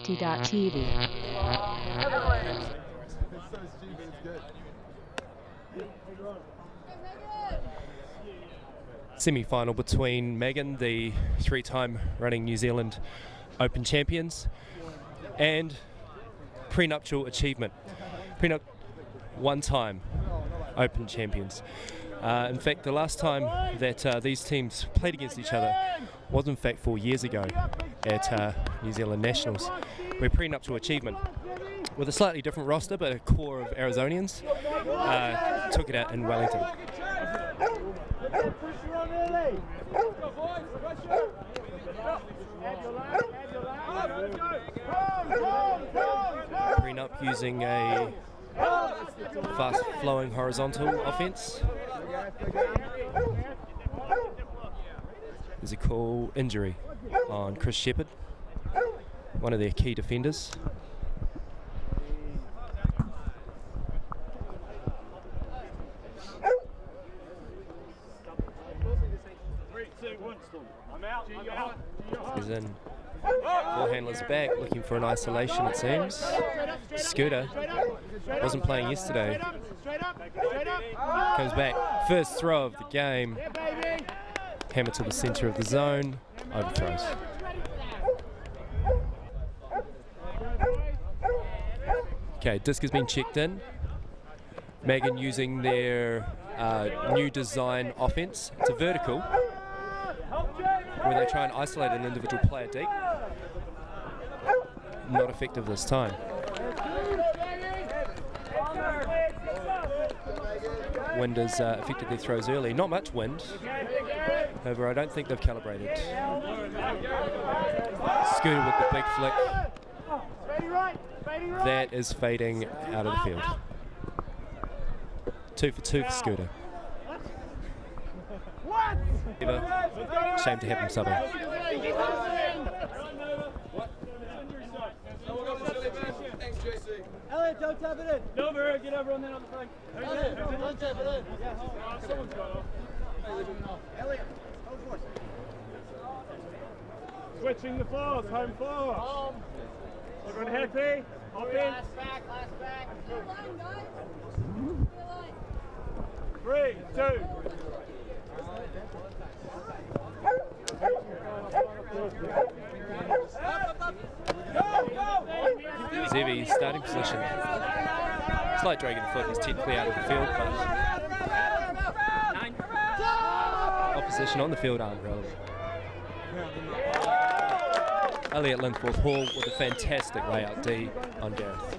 ULTI.TV. Semi-final between Magon, the three-time running New Zealand Open champions, and Prenuptial Achievement, one-time Open champions. In fact, the last time that these teams played against each other was in fact 4 years ago at New Zealand Nationals, where Prenuptial Achievement, with a slightly different roster but a core of Arizonians, took it out in Wellington. Prenup using a fast-flowing horizontal offense. There's a call injury on Chris Shepherd, one of their key defenders. He's in. Four handlers back, looking for an isolation, it seems. Scooter wasn't playing yesterday. Comes back. First throw of the game. Hammer to the centre of the zone. Overthrows. Okay, disc has been checked in. Magon using their new design offense. It's a vertical, where they try and isolate an individual player deep. Not effective this time. Wind has affected their throws early. Not much wind. However, I don't think they've calibrated. Scooter with the big flick. That is fading out of the field. 2 for 2 for Scooter. Shame to have him subbing. Elliot, don't tap it in. No, Murray, get everyone in on the flank. Elliot, don't tap it in. Yeah, someone's gone off. Elliot, go for it. Switching the floors, home floor. Everyone happy? Last back. 3, 2. Zevi, starting position. Slight drag of the foot, he's technically out of the field, but opposition on the field aren't relevant. Elliot Linforth Hall with a fantastic layout D on Gareth.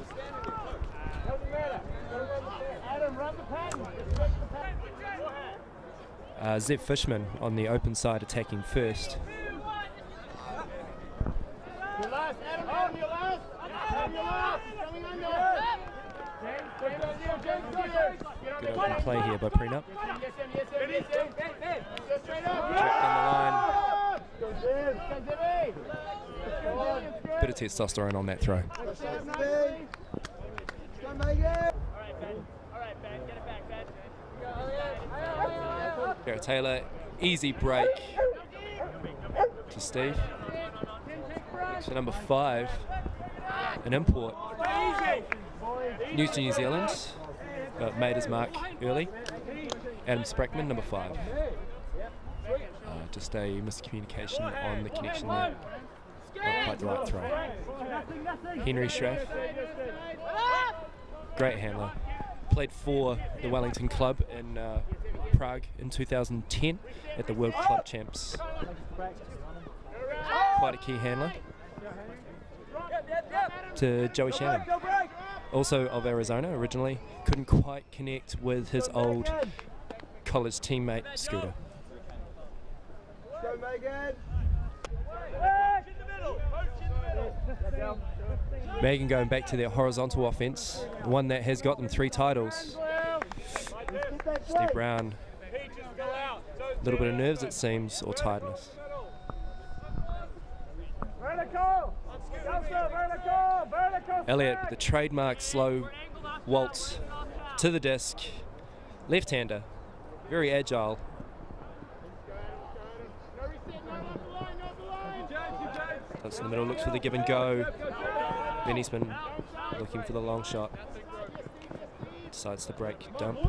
Zev Fishman on the open side attacking first. Good open play here by Prenup. Track down the line. Bit of testosterone on that throw. Garrett Taylor, easy break to Steve. So number 5, an import. New to New Zealand, but made his mark early. Adam Sprackman, number 5. Just a miscommunication on the connection there. Not quite the right throw. Henry Schraff, great handler. Played for the Wellington club in Prague in 2010 at the World Club Champs. Quite a key handler. To Joey Shannon, also of Arizona originally, couldn't quite connect with his old college teammate Scooter. Magon going back to their horizontal offense, one that has got them 3 titles. Steve Brown, a little bit of nerves it seems, or tiredness. Elliot with the trademark slow waltz to the disc. Left-hander, very agile. That's in the middle, looks for the give and go. Ben Eastman looking for the long shot. Decides to break dump.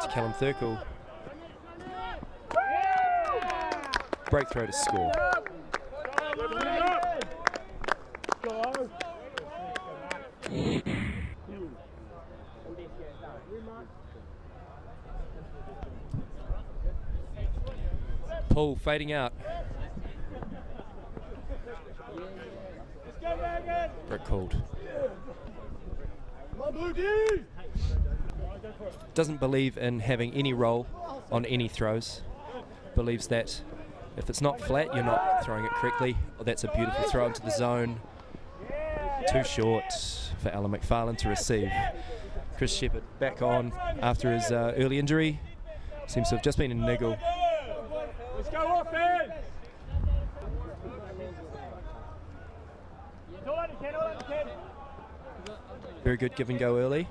To Callum Thurkel. Break throw to score. Paul fading out. Break called. Doesn't believe in having any roll on any throws. Believes that if it's not flat, you're not throwing it correctly. Oh, that's a beautiful throw into the zone. Too short for Alan McFarlane to receive. Chris Shepherd back on after his early injury. Seems to have just been a niggle. Let's go offense! Very good give and go early.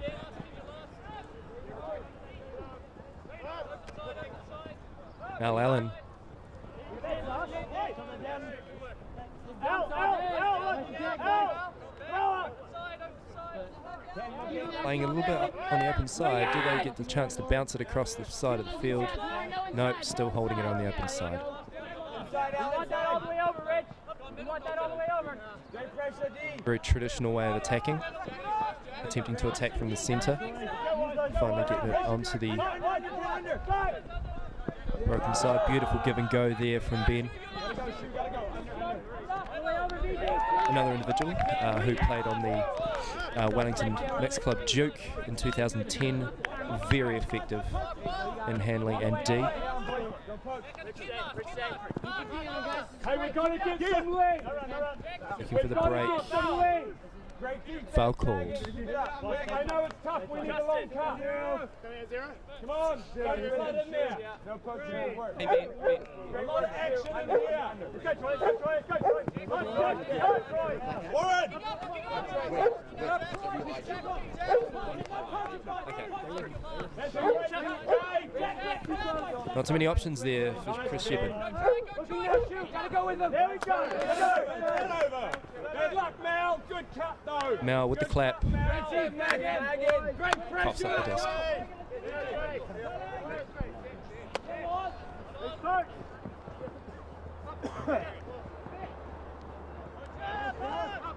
Now Allen. Playing a little bit on the open side. Do they get the chance to bounce it across the side of the field? Nope, still holding it on the open side. Very traditional way of attacking. Attempting to attack from the centre. Finally getting it onto the broken side. Beautiful give and go there from Ben. Another individual who played on the Wellington Mixed Club Duke in 2010. Very effective in handling and D. Looking for the break. Foul called. I know it's tough, we need a long cut. Come on, get in there. No poaching will work. A lot of action in here. Go, Troy, go, Troy, go, Troy. Go, Troy. Warren! Not too many options there for Chris Shepherd. Gotta go with them. There we go. Good luck, Mel. Good cut, though. Mel with the clap. Great Coughs up the desk.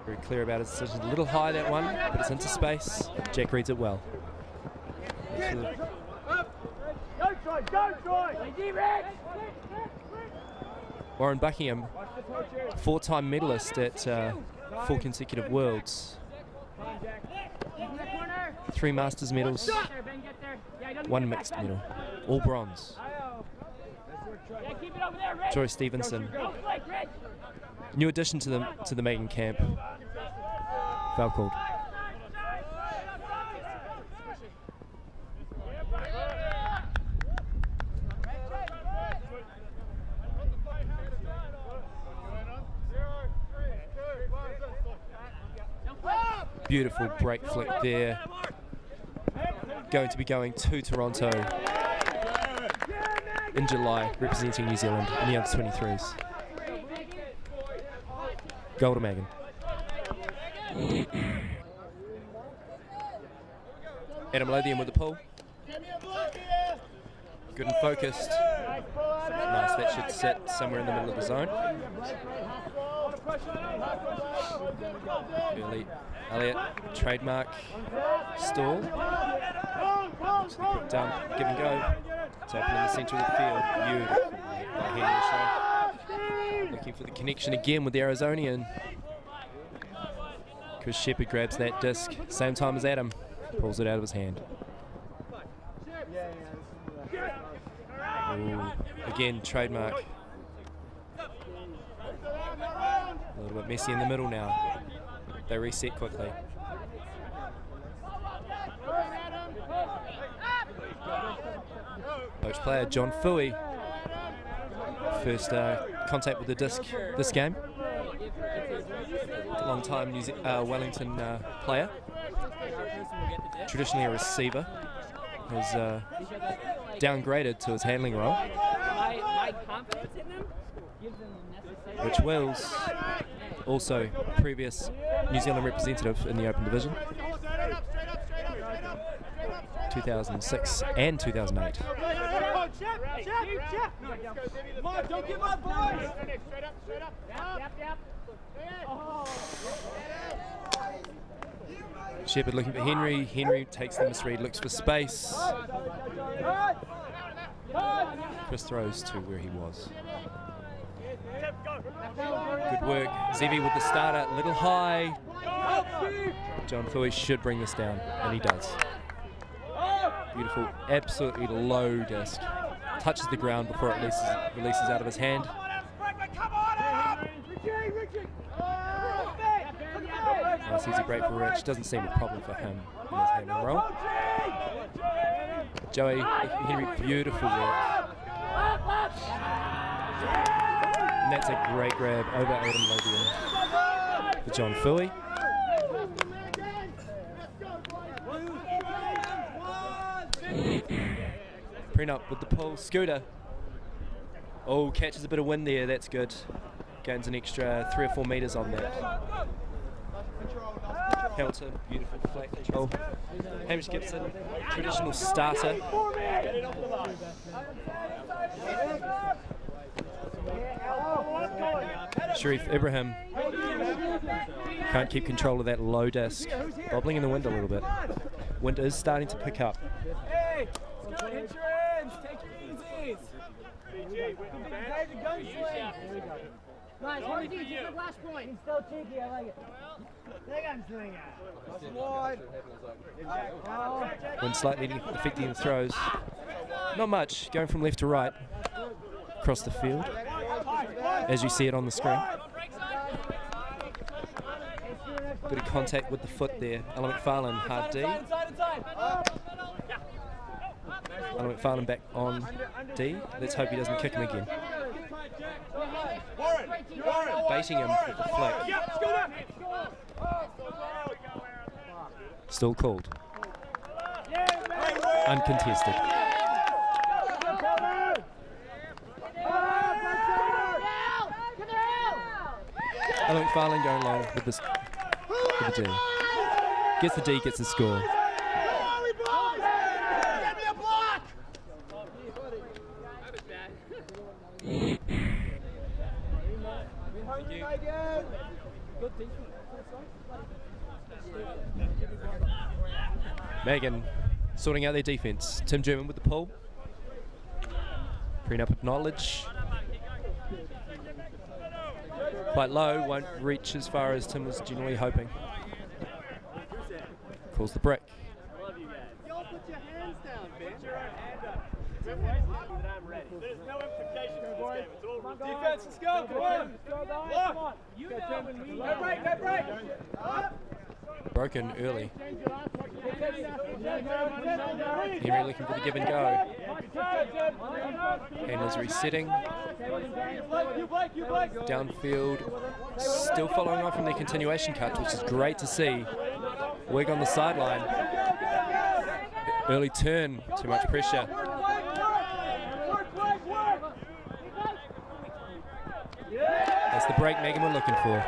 Very clear about his decision. A little high, that one, but it's into space. Jack reads it well. Go, Troy! Go, Troy! Warren Buckingham, four-time medalist at 4 consecutive Worlds. 3 Masters medals, 1 mixed medal, all bronze. Joy Stevenson, new addition to the Magon camp. Foul called. Beautiful break flick there. Going to be going to Toronto in July, representing New Zealand in the under-23s. Goal to Magon. Adam Lothian with the pull. Good and focused. Nice, that should sit somewhere in the middle of the zone. Early Elliott, trademark stall. Put down, give and go. It's open in the centre of the field. Beautiful by Henry. Looking for the connection again with the Arizonian. Chris Shepherd grabs that disc, same time as Adam. Pulls it out of his hand. Ooh, again, trademark. A little bit messy in the middle now. They reset quickly. Coach player John Fui. First contact with the disc this game. Long time Wellington player. Traditionally a receiver. Has downgraded to his handling role. My confidence in them Rich Wills, also previous New Zealand representative in the Open Division, 2006 and 2008. Don't give up, boys! Shepherd looking for Henry. Henry takes the misread, looks for space. Chris throws to where he was. Good work. Zevi with the starter, little high. John Thuy should bring this down, and he does. Beautiful, absolutely low disc. Touches the ground before it releases out of his hand. Nice easy break for Rich. Doesn't seem a problem for him in his hand and roll. Joey, Henry, beautiful work. And that's a great grab over Adam Lothian for John Thuy. Prenup with the pull. Scooter. Oh, catches a bit of wind there. That's good. Gains an extra 3 or 4 metres on that. Hamilton, beautiful flat control. Hamish Gibson, traditional starter. Sharif Ibrahim can't keep control of that low disc. Bobbling in the wind a little bit. Wind is starting to pick up. Hey, hit your ends, take it easy. Nice, Henry D, just the last point. He's still cheeky, I like it. Wind slightly affecting the throws. Not much, going from left to right across the field, as you see it on the screen. Bit of contact with the foot there. Alan McFarlane, hard D. Alan McFarlane back on D. Let's hope he doesn't kick him again. Baiting him with the flick. Still called. Uncontested. Alan McFarlane going long with this. With the D. Gets the D, gets the score. Magon sorting out their defense. Tim German with the pull. Prenup with knowledge. Quite low, won't reach as far as Tim was generally hoping. Calls the break. Y'all put your hands down, Ben. Put your hand up. I'm ready. There's no implication to this game. It's all defense, let's go. Come on. Come on. You know when we go break, go break. Broken early. Henry looking for the give and go. Handlers resetting. Downfield. Still following on from their continuation cut, which is great to see. Wig on the sideline. Early turn. Too much pressure. That's the break Magon were looking for.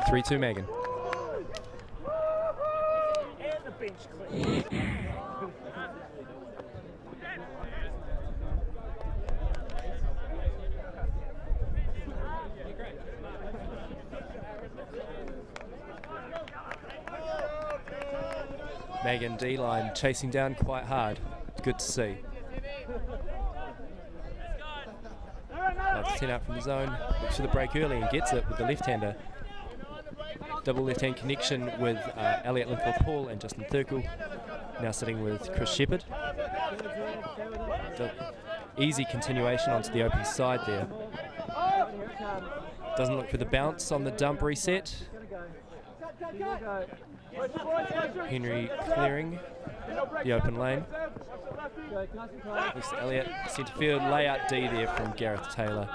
3-2 Magon. Magon D-line chasing down quite hard. Good to see. That's 10 out from the zone. Looks for the break early and gets it with the left-hander. Double left-hand connection with Elliot Linfield-Paul and Justin Thurkel. Now sitting with Chris Shepherd. Easy continuation onto the open side there. Doesn't look for the bounce on the dump reset. Henry clearing the open lane. Looks to Elliot, centre field, layout D there from Gareth Taylor.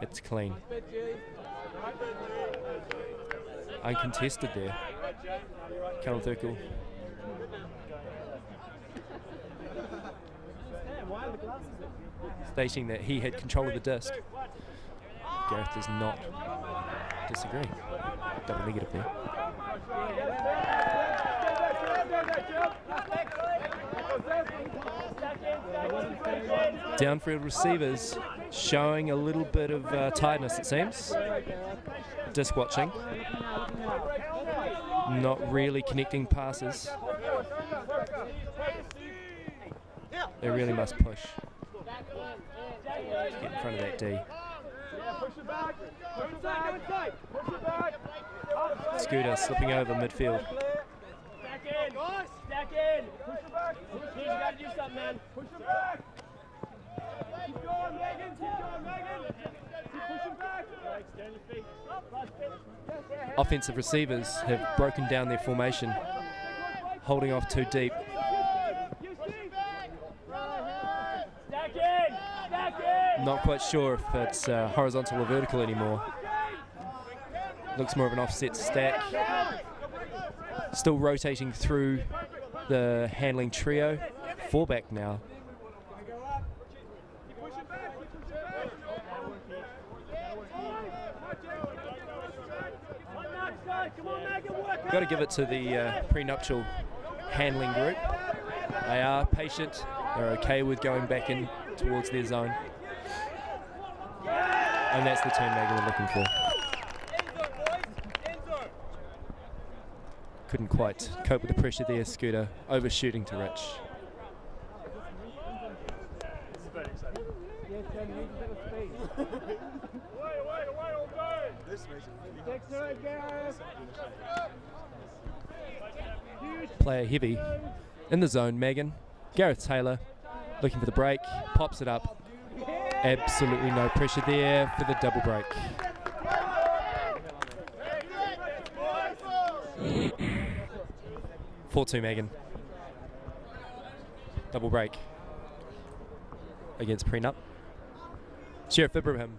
It's clean. Uncontested there. Callum Thurkel. stating that he had control of the disc. Gareth does not disagree. Double negative there. Downfield receivers showing a little bit of tiredness, it seems. Disc watching. Not really connecting passes. They really must push. Get in front of that D. Scooter slipping over midfield. Stack in. Push it back. You gotta do something, man. Push it back. Keep going, Megan. Keep pushing back. Stand your feet. Offensive receivers have broken down their formation, holding off too deep. Not quite sure if it's horizontal or vertical anymore. Looks more of an offset stack. Still rotating through the handling trio. 4 back now. Got to give it to the Prenuptial handling group. They are patient. They're okay with going back in towards their zone. And that's the turn Magon were looking for. Couldn't quite cope with the pressure there, Scooter, overshooting to Rich. Player heavy in the zone, Magon. Gareth Taylor looking for the break, pops it up. Absolutely no pressure there for the double break. (4-2) Magon. Double break against Prenup. Sheriff Ibrahim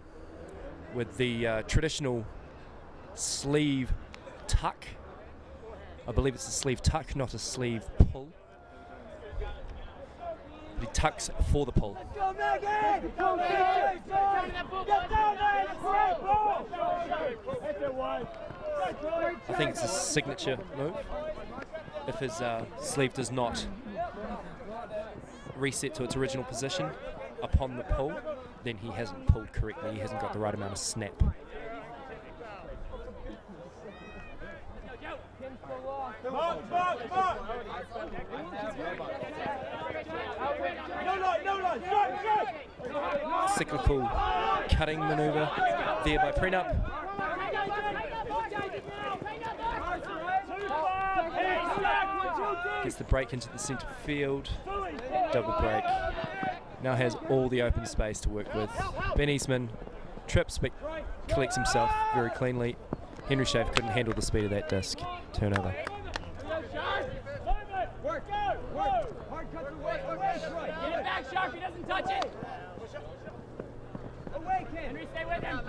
with the traditional sleeve tuck. I believe it's a sleeve tuck, not a sleeve pull. But he tucks for the pull. I think it's a signature move. If his sleeve does not reset to its original position upon the pull, then he hasn't pulled correctly. He hasn't got the right amount of snap. Cyclical cutting maneuver there by Prenup. Gets the break into the centre field. Double break. Now has all the open space to work with. Ben Eastman trips but collects himself very cleanly. Henry Schaaf couldn't handle the speed of that disc. Turnover. Get it back, Sharp. He doesn't touch it. Henry, stay with him.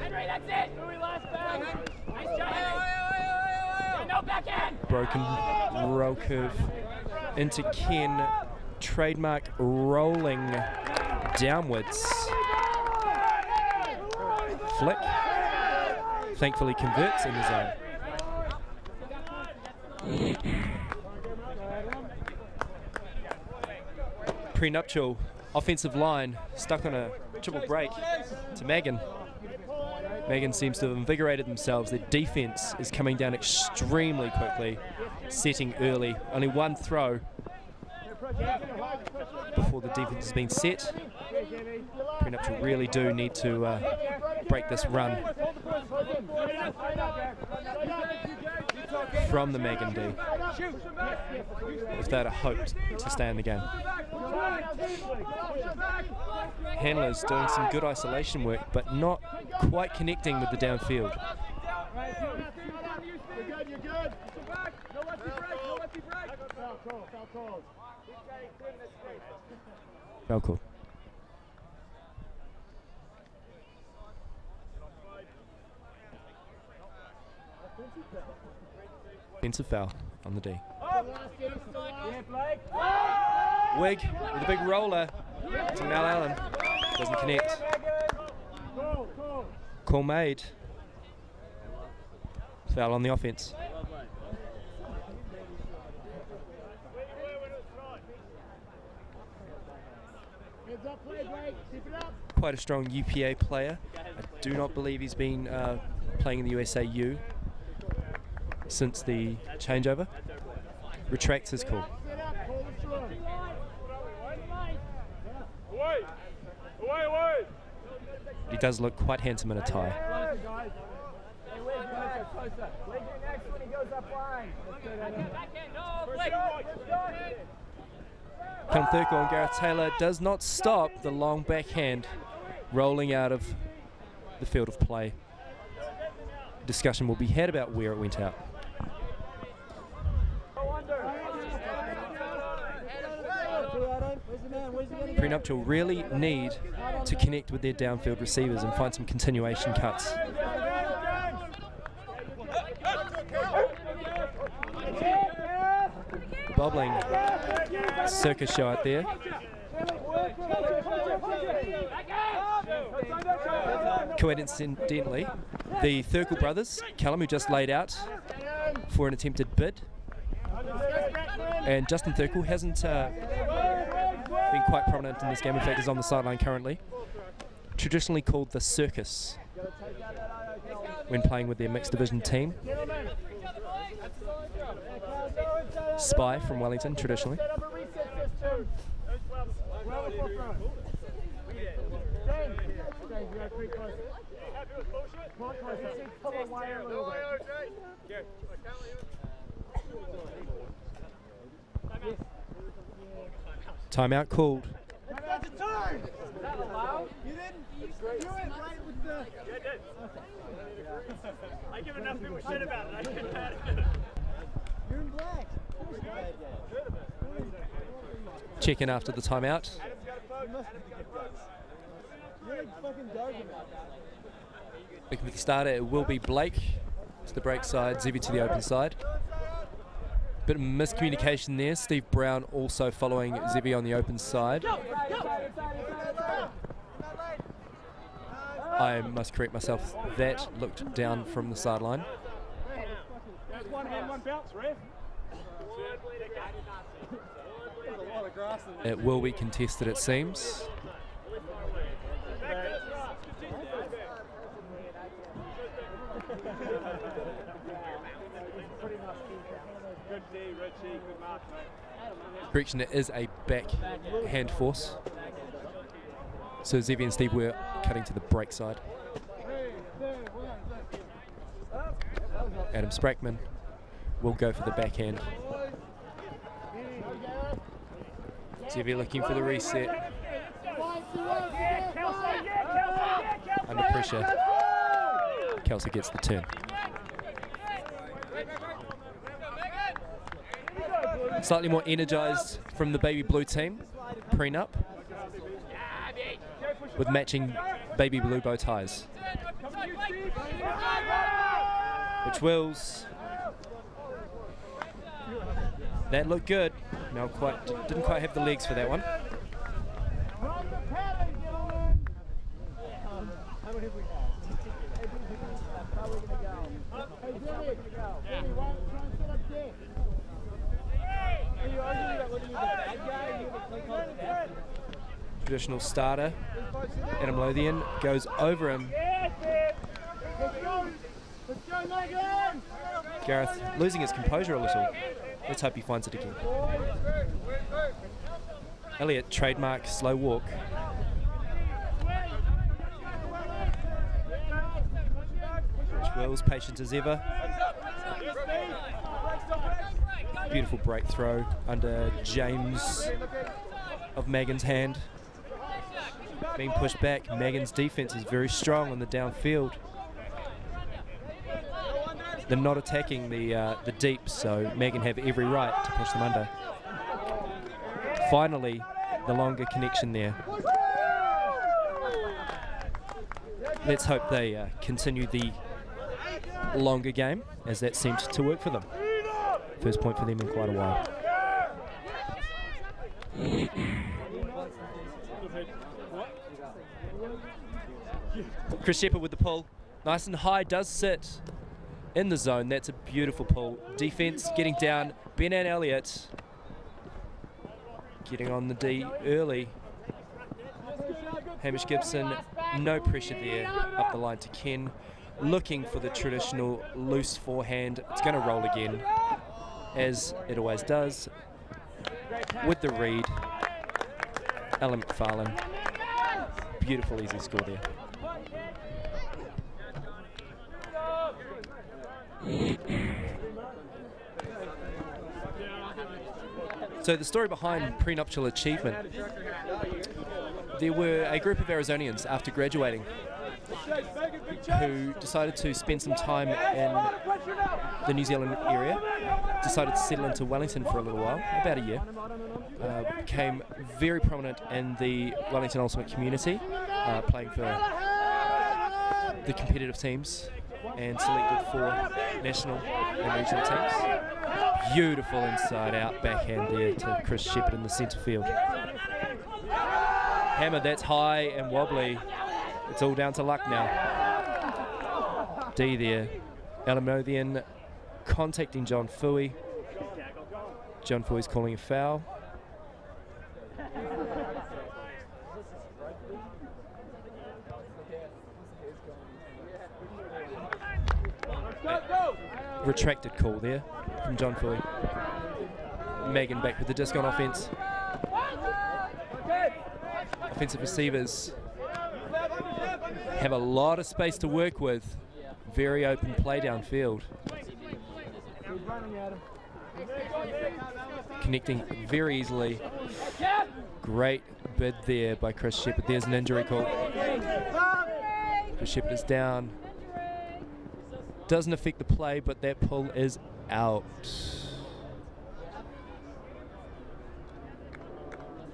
Henry, that's it. Louis, last back. Nice job, Henry. No, back in. Broken roll curve into Ken. Trademark rolling downwards. Flick. Thankfully converts in the zone. Prenuptial offensive line stuck on a triple break to Magon. Magon seems to have invigorated themselves. Their defense is coming down extremely quickly, setting early. Only one throw before the defense has been set. Prenuptial really do need to break this run from the Magon D if they're to hope to stay in the game. Handler's doing some good isolation work, but not quite connecting with the downfield. Foul call. Offensive foul on the D. Wig with a big roller. to Mel Allen. Doesn't connect. Call made. Foul on the offense. Quite a strong UPA player. I do not believe he's been playing in the USAU since the changeover. Retracts his call. But he does look quite handsome in a tie. Callum Thurkel and Gareth Taylor does not stop the long backhand rolling out of the field of play. Discussion will be had about where it went out. Prenuptial really need to connect with their downfield receivers and find some continuation cuts. Bobbling circus show out there. Coincidentally, the Thurkel brothers, Callum, who just laid out for an attempted bid, and Justin Thurkel hasn't been quite prominent in this game. In fact, is on the sideline currently. Traditionally called the circus when playing with their mixed division team. Spy from Wellington, traditionally. Timeout called. I give enough people shit about it. I get mad. You're in black. Check in after the timeout. Looking for the starter, it will be Blake to the break side, Zevy to the open side. Bit of miscommunication there. Steve Brown also following Zevy on the open side. I must correct myself. That looked down from the sideline. It will be contested, it seems. Correction, it is a backhand force. So Zevy and Steve were cutting to the break side. Adam Sprackman will go for the backhand. Zevy looking for the reset. Under pressure. Kelso gets the turn. Slightly more energised from the baby blue team. Prenup. With matching baby blue bow ties. Which wills. That looked good. No, didn't quite have the legs for that one. Traditional starter, Adam Lothian, goes over him. Gareth losing his composure a little. Let's hope he finds it again. Elliott, trademark slow walk. Rich Wills, patient as ever. Beautiful break throw under James of Magon's hand. Being pushed back, Magon's defense is very strong on the downfield. They're not attacking the deep, so Magon have every right to push them under. Finally, the longer connection there. Let's hope they continue the longer game, as that seemed to work for them. First point for them in quite a while. Chris Shepherd with the pull. Nice and high, does sit in the zone. That's a beautiful pull. Defense getting down. Ben and Elliott getting on the D early. Hamish Gibson, no pressure there. Up the line to Ken. Looking for the traditional loose forehand. It's going to roll again, as it always does. With the read, Alan McFarlane. Beautiful, easy score there. So the story behind Prenuptial Achievement. There were a group of Arizonians after graduating who decided to spend some time in the New Zealand area, decided to settle into Wellington for a little while, about a year, became very prominent in the Wellington Ultimate community, playing for the competitive teams and selected for national and regional teams. Beautiful inside out backhand there to Chris Shepherd in the centre field. Hammer, that's high and wobbly. It's all down to luck now. D there. Alamothian contacting John Fui. John Fui's calling a foul. Retracted call there from John Fui. Magon back with the disc on offense. Offensive receivers have a lot of space to work with. Very open play downfield. Connecting very easily. Great bid there by Chris Shepherd. There's an injury call. Chris Shepherd is down. Doesn't affect the play, but that pull is out.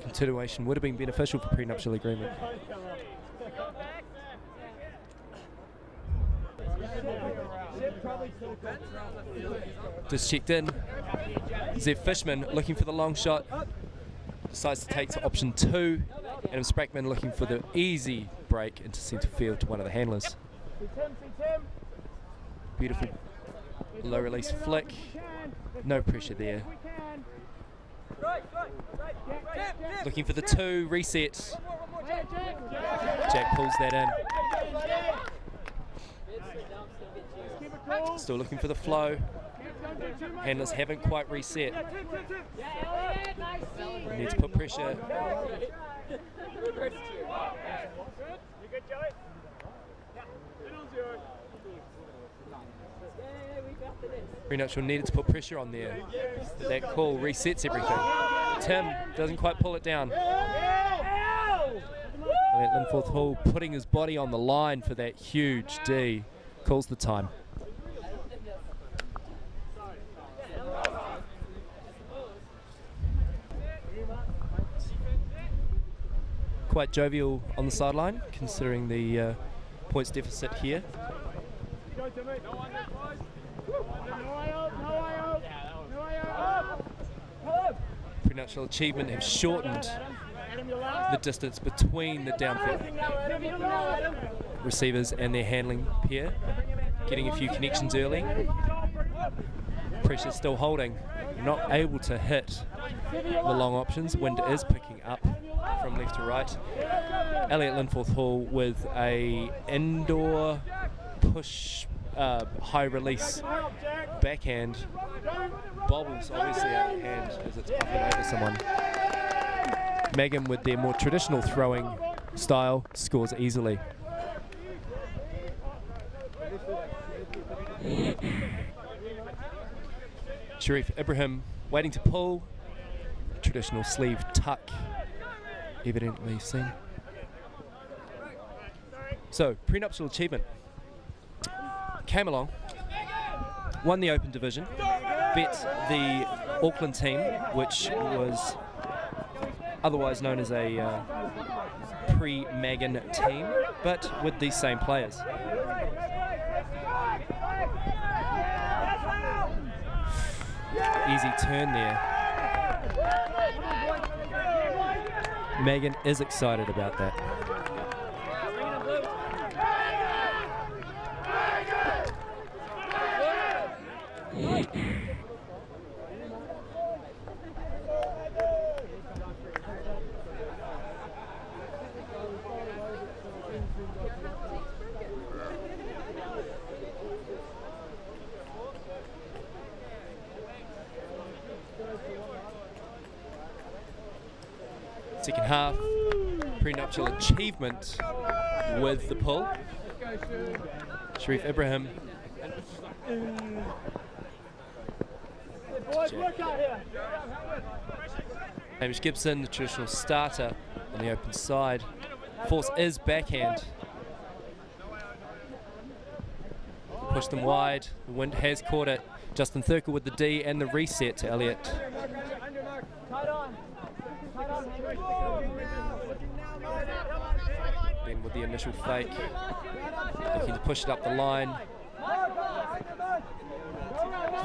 Continuation would have been beneficial for prenuptial agreement. Just checked in. Zev Fishman looking for the long shot. Decides to take to option 2. Adam Sprackman looking for the easy break into centre field to one of the handlers. Beautiful low release flick. No pressure there. Looking for the 2, reset. Jack pulls that in. Still looking for the flow. Handlers haven't quite reset. Need to put pressure. Prenuptial needed to put pressure on there. That call resets everything. Tim doesn't quite pull it down. Linforth Hall putting his body on the line for that huge D. Calls the time. Quite jovial on the sideline, considering the points deficit here. Prenuptial Achievement have shortened the distance between the downfield receivers and their handling pair, getting a few connections early. Pressure still holding, not able to hit the long options. Wind is picking up from left to right. Elliott Linforth Hall with a indoor push high release backhand. Bobbles obviously out of hand as it's up and over someone. Magon with their more traditional throwing style scores easily. Sharif Ibrahim waiting to pull. Traditional sleeve tuck evidently seen. So Prenuptial Achievement came along, won the Open Division, bet the Auckland team, which was otherwise known as a pre-Magon team, but with these same players. Easy turn there. Magon is excited about that. Second half, Prenuptial achievement with the pull. Sharif Ibrahim. Hamish Gibson, the traditional starter on the open side. Force is backhand. Pushed them wide. The wind has caught it. Justin Thurkel with the D and the reset to Elliott. Then with the initial fake, looking to push it up the line.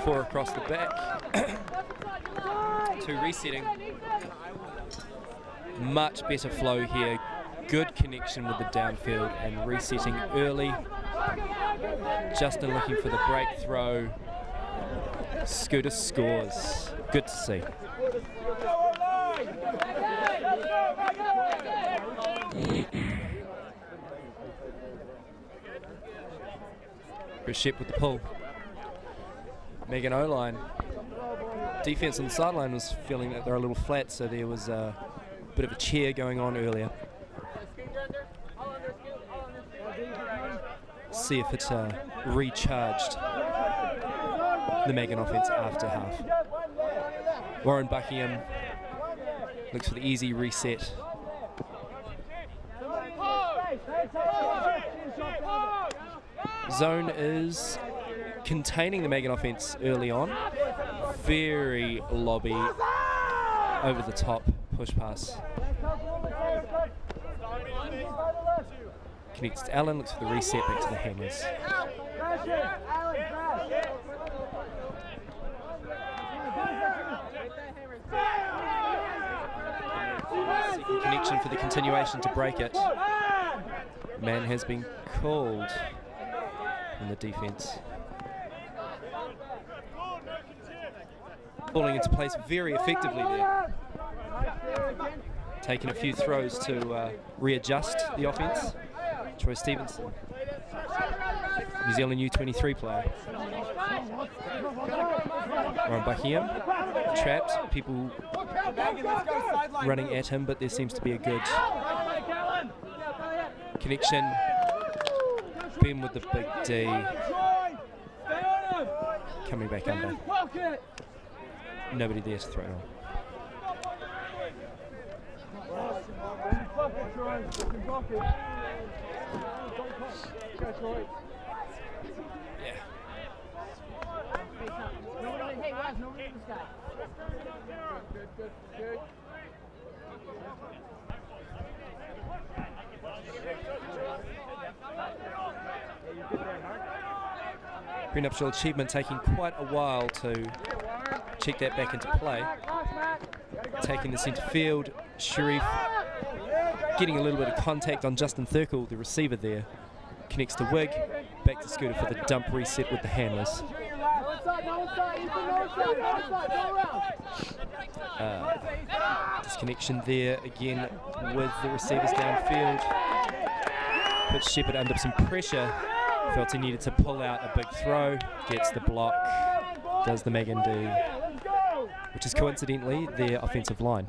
4 across the back. 2 resetting. Much better flow here. Good connection with the downfield and resetting early. Justin looking for the break throw. Scooter scores. Good to see. Shep with the pull. Magon O-line. Defense on the sideline was feeling that they're a little flat, so there was a bit of a cheer going on earlier. See if it's recharged the Magon offense after half. Warren Buckingham looks for the easy reset. Zone is containing the Magon offense early on. Very lobby, over the top push pass. Connects to Allen, looks for the reset back to the handlers. Second connection for the continuation to break it. Man has been called in the defense. Falling into place very effectively there. Taking a few throws to readjust the offense. Troy Stevenson, New Zealand U23 player. Warren Buckingham, trapped, people running at him, but there seems to be a good connection. Ben with the big D, coming back under. Nobody there to throw on. Yeah. Prenuptial achievement taking quite a while to check that back into play. Taking the centre field, Sharif getting a little bit of contact on Justin Thurkel, the receiver there. Connects to Wig, back to Scooter for the dump reset with the handlers. Disconnection there again with the receivers downfield. Puts Shepherd under some pressure. Felt he needed to pull out a big throw. Gets the block. Does the Magon D, which is coincidentally their offensive line.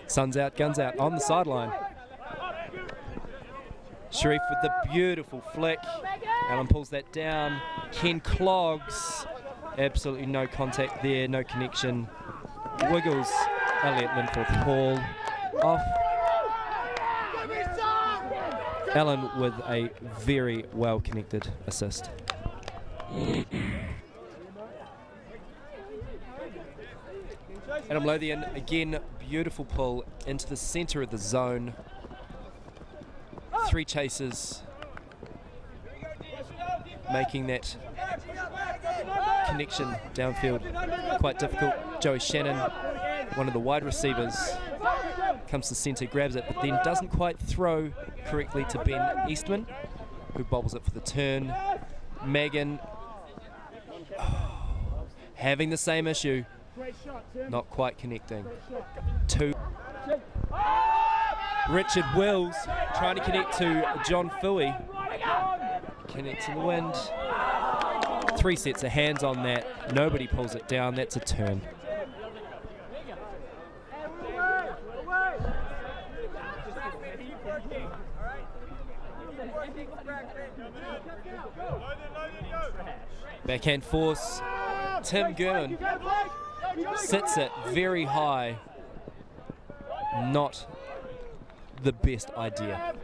Sun's out, guns out on the sideline. Sharif with the beautiful flick. Allen pulls that down. Ken clogs. Absolutely no contact there, no connection. Wiggles Elliott Linforth Hall off. Allen with a very well connected assist. Adam Lothian, again, beautiful pull into the centre of the zone. 3 chases, making that connection downfield, quite difficult. Joey Shannon, one of the wide receivers, comes to centre, grabs it, but then doesn't quite throw correctly to Ben Eastman, who bobbles it for the turn. Magon, having the same issue, not quite connecting. Two. Richard Wills trying to connect to John Fui. Connects in the wind. 3 sets of hands on that. Nobody pulls it down. That's a turn. Backhand force. Tim Gurman sits it very high. Not the best idea.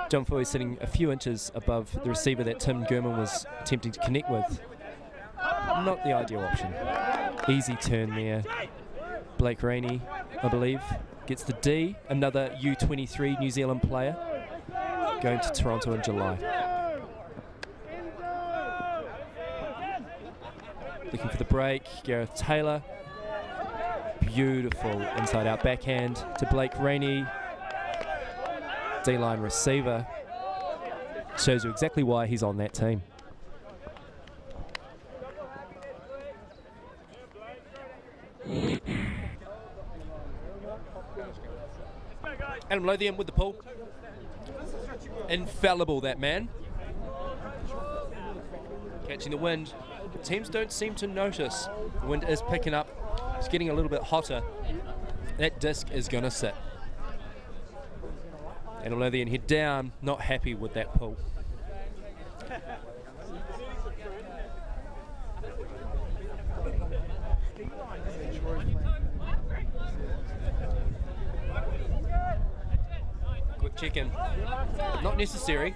John Fui sitting a few inches above the receiver that Tim Gurman was attempting to connect with. Not the ideal option. Easy turn there. Blake Rainey, I believe, gets the D. Another U23 New Zealand player going to Toronto in July. Looking for the break, Gareth Taylor. Beautiful inside-out backhand to Blake Rainey. D-line receiver. Shows you exactly why he's on that team. Adam Lothian with the pull. Infallible, that man. Catching the wind. Teams don't seem to notice. The wind is picking up. It's getting a little bit hotter. That disc is going to sit. And Lothian head down, not happy with that pull. Quick check-in. Not necessary.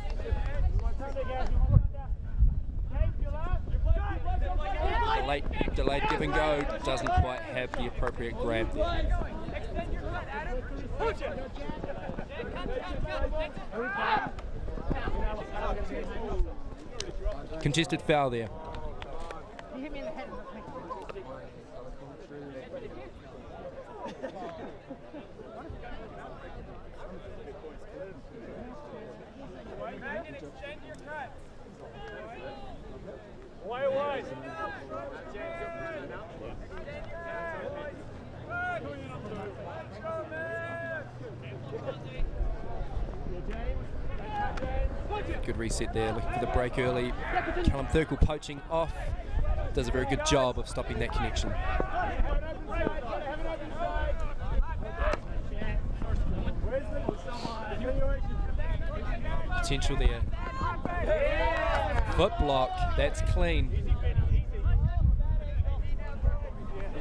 Delayed give and go, doesn't quite have the appropriate grab there. Contested foul there. Good reset there, looking for the break early. Callum Thurkel poaching off. Does a very good job of stopping that connection. Potential there. Foot block, that's clean.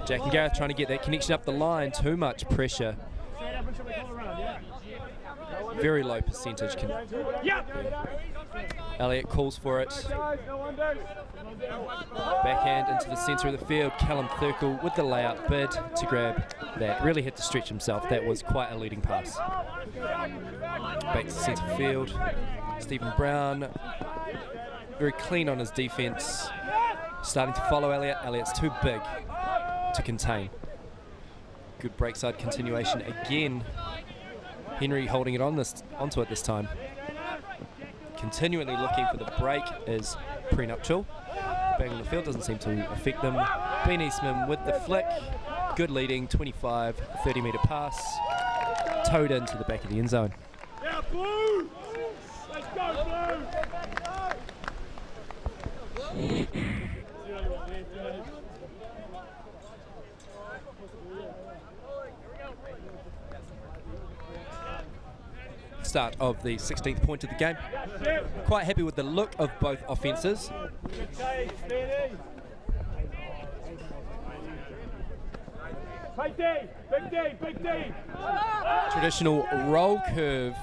Jack and Gareth trying to get that connection up the line. Too much pressure. Very low percentage. Elliott calls for it. Backhand into the centre of the field. Callum Thurkel with the layout bid to grab that. Really had to stretch himself. That was quite a leading pass. Back to centre field. Stephen Brown, very clean on his defence. Starting to follow Elliott. Elliott's too big to contain. Good breakside continuation again. Henry holding it onto it this time. Continually looking for the break is Prenuptial. Bang on the field doesn't seem to affect them. Ben Eastman with the flick. Good leading, 25, 30-metre pass. Towed into the back of the end zone. Yeah, Blue! Let's go, Blue! Start of the 16th point of the game. Quite happy with the look of both offences. Big D, big D, big D. Traditional roll curve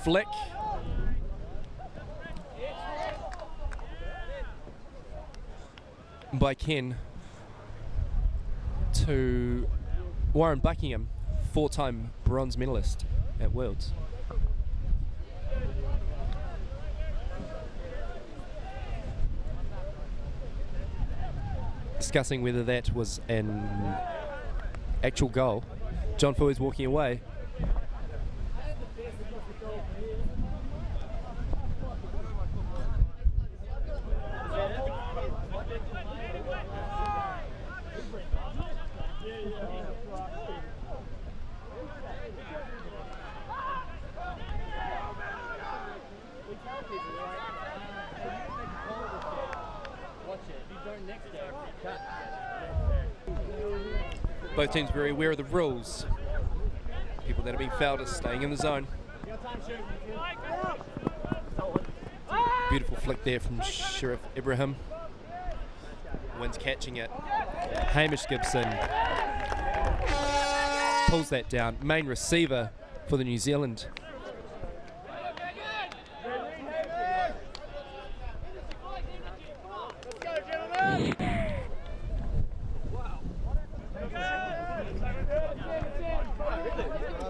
flick. By Ken to Warren Buckingham, 4-time bronze medalist at Worlds. discussing whether that was an actual goal. John Fui's walking away. Both teams very aware of the rules. People that are being fouled are staying in the zone. Beautiful flick there from Sheriff Ibrahim. Wins catching it. Hamish Gibson pulls that down. Main receiver for the New Zealand.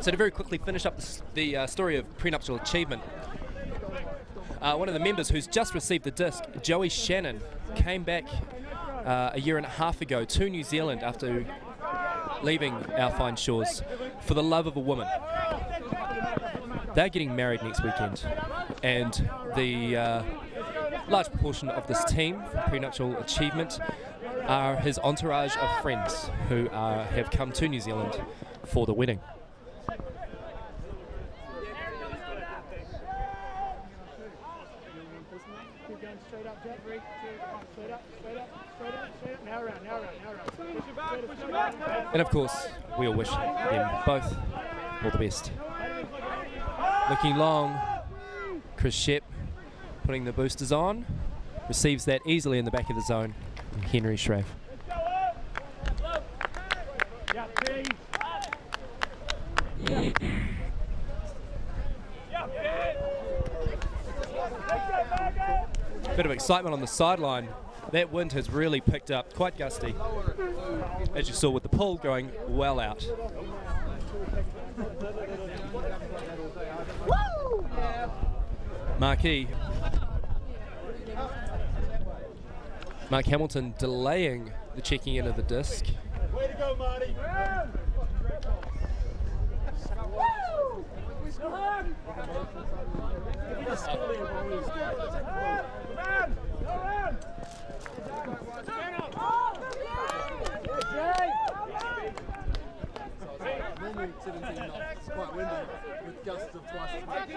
So to very quickly finish up the story of prenuptial achievement, one of the members who's just received the disc, Joey Shannon, came back a year and a half ago to New Zealand after leaving our fine shores for the love of a woman. They're getting married next weekend, and the large proportion of this team from prenuptial achievement are his entourage of friends who have come to New Zealand for the wedding. And of course, we all wish them both all the best. Looking long, Chris Shep putting the boosters on, receives that easily in the back of the zone, and Henry Schraff. Bit of excitement on the sideline. That wind has really picked up, quite gusty, as you saw with the pull going well out. Marquis. Mark Hamilton delaying the checking in of the disc. Way to go, Marty. Normally 17 knots, it's quite windy with gusts of twice as much.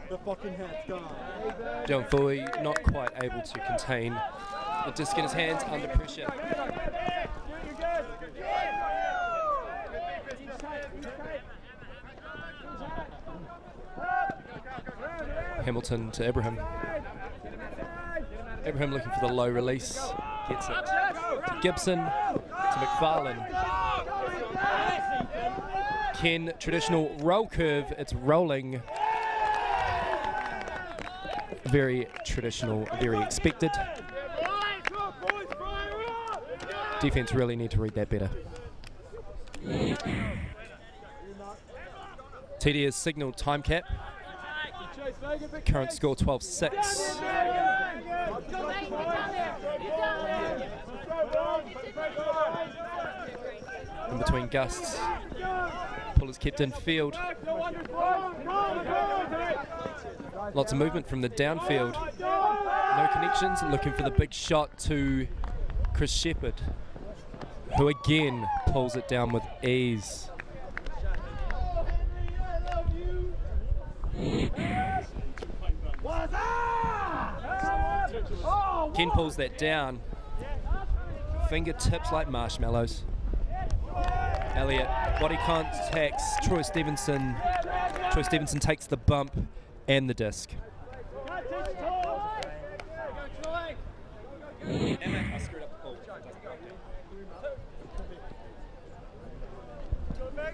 The fucking hat's gone. John Fui not quite able to contain the disc in his hands under pressure. Hamilton to Ibrahim. Ibrahim looking for the low release. Gets it to Gibson, to McFarlane. Ken, traditional roll curve. It's rolling. Very traditional, very expected. Defense really need to read that better. TD has signalled time cap. Current score 12-6. In between gusts. Pull is kept in field. Lots of movement from the downfield. No connections. Looking for the big shot to Chris Shepherd, who again pulls it down with ease. Ken pulls that down. Fingertips like marshmallows. Elliott, body contacts Troy Stevenson. Troy Stevenson takes the bump and the disc.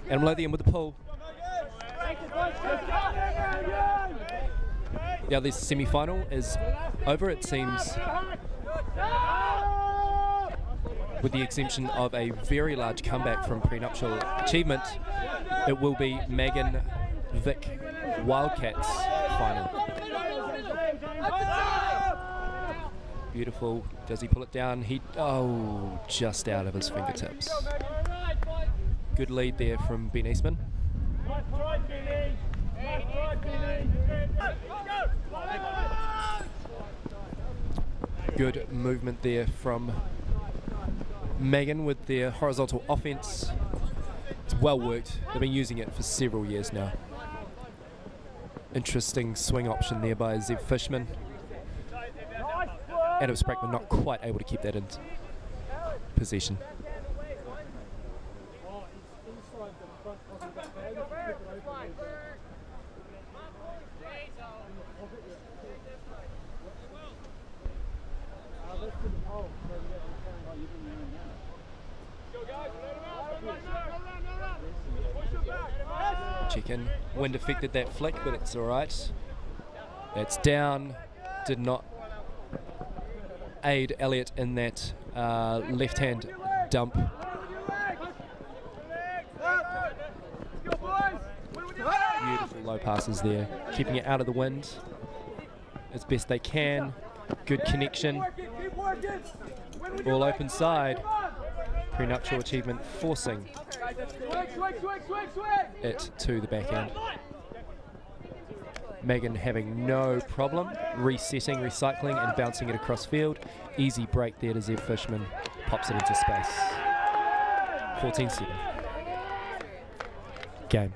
And Lothian with the pull. Yeah, this semi-final is over, it seems, with the exemption of a very large comeback from prenuptial achievement. It will be Magon Vic Wildcats final. Beautiful. Does he pull it down? Oh, just out of his fingertips. Good lead there from Ben Eastman. Good movement there from Magon with their horizontal offense. It's well worked. They've been using it for several years now. Interesting swing option there by Zev Fishman. Adam Sprackman not quite able to keep that in possession. Check-in. Wind affected that flick, but it's all right. That's down. Did not aid Elliott in that left-hand dump. Beautiful low passes there, keeping it out of the wind as best they can. Good connection. Ball open side. Prenuptial achievement forcing it to the back end. Magon having no problem resetting, recycling and bouncing it across field. Easy break there to Zev Fishman. Pops it into space. 14-7. Game.